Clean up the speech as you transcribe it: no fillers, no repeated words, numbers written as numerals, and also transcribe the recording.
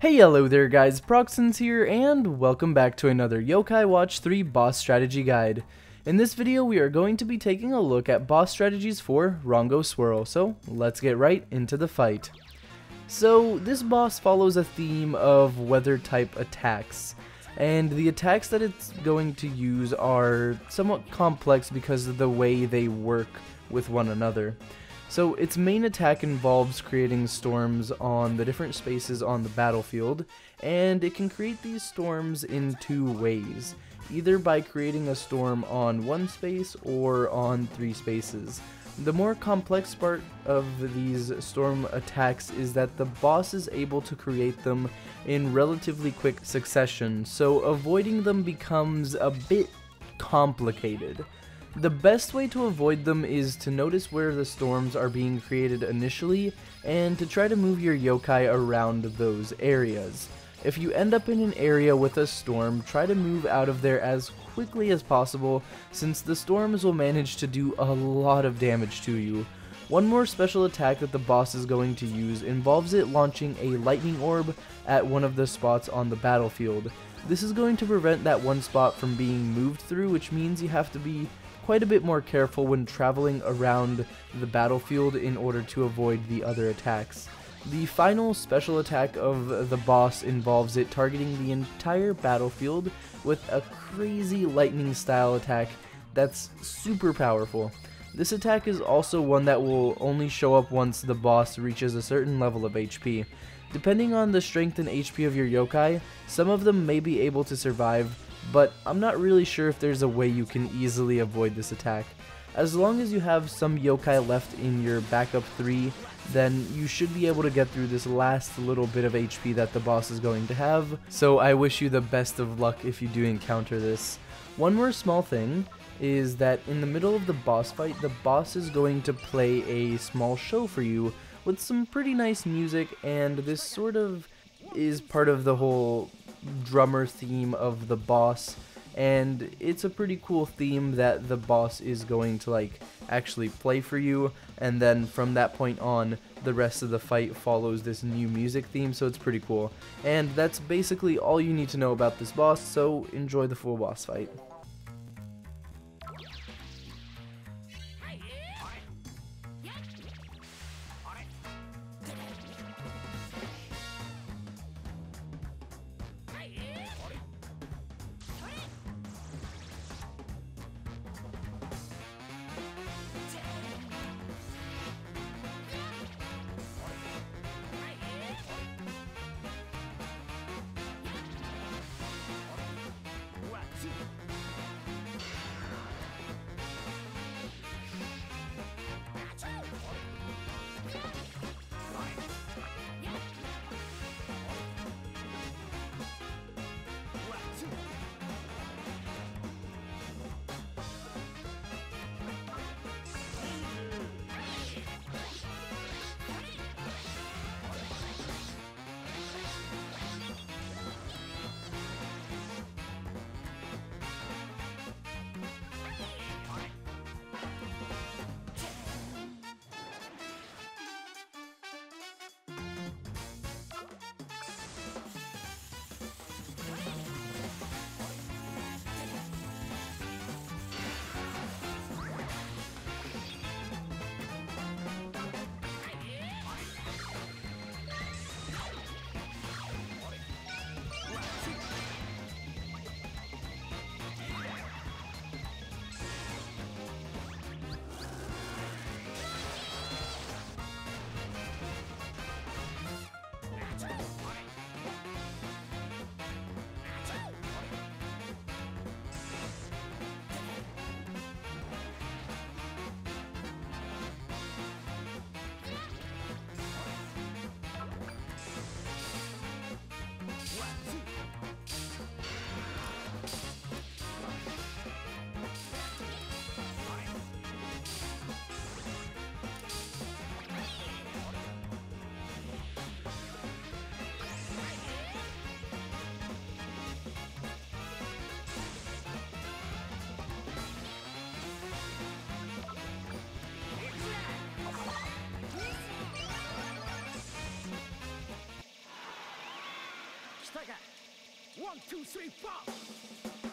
Hey, hello there guys, Proxons here, and welcome back to another Yokai Watch 3 boss strategy guide. In this video we are going to be taking a look at boss strategies for Rongo Swirl, so let's get right into the fight. So this boss follows a theme of weather type attacks, and the attacks that it's going to use are somewhat complex because of the way they work with one another. So its main attack involves creating storms on the different spaces on the battlefield, and it can create these storms in two ways, either by creating a storm on one space or on three spaces. The more complex part of these storm attacks is that the boss is able to create them in relatively quick succession, so avoiding them becomes a bit complicated. The best way to avoid them is to notice where the storms are being created initially, and to try to move your yokai around those areas. If you end up in an area with a storm, try to move out of there as quickly as possible, since the storms will manage to do a lot of damage to you. One more special attack that the boss is going to use involves it launching a lightning orb at one of the spots on the battlefield. This is going to prevent that one spot from being moved through, which means you have to be quite a bit more careful when traveling around the battlefield in order to avoid the other attacks. The final special attack of the boss involves it targeting the entire battlefield with a crazy lightning style attack that's super powerful. This attack is also one that will only show up once the boss reaches a certain level of HP. Depending on the strength and HP of your yokai, some of them may be able to survive, but I'm not really sure if there's a way you can easily avoid this attack. As long as you have some yokai left in your backup 3, then you should be able to get through this last little bit of HP that the boss is going to have, so I wish you the best of luck if you do encounter this. One more small thing is that in the middle of the boss fight, the boss is going to play a small show for you with some pretty nice music, and this sort of is part of the whole drummer theme of the boss, and it's a pretty cool theme that the boss is going to actually play for you, and then from that point on the rest of the fight follows this new music theme, so it's pretty cool. And that's basically all you need to know about this boss, so enjoy the full boss fight. Strike it. 1, 2, 3, 4.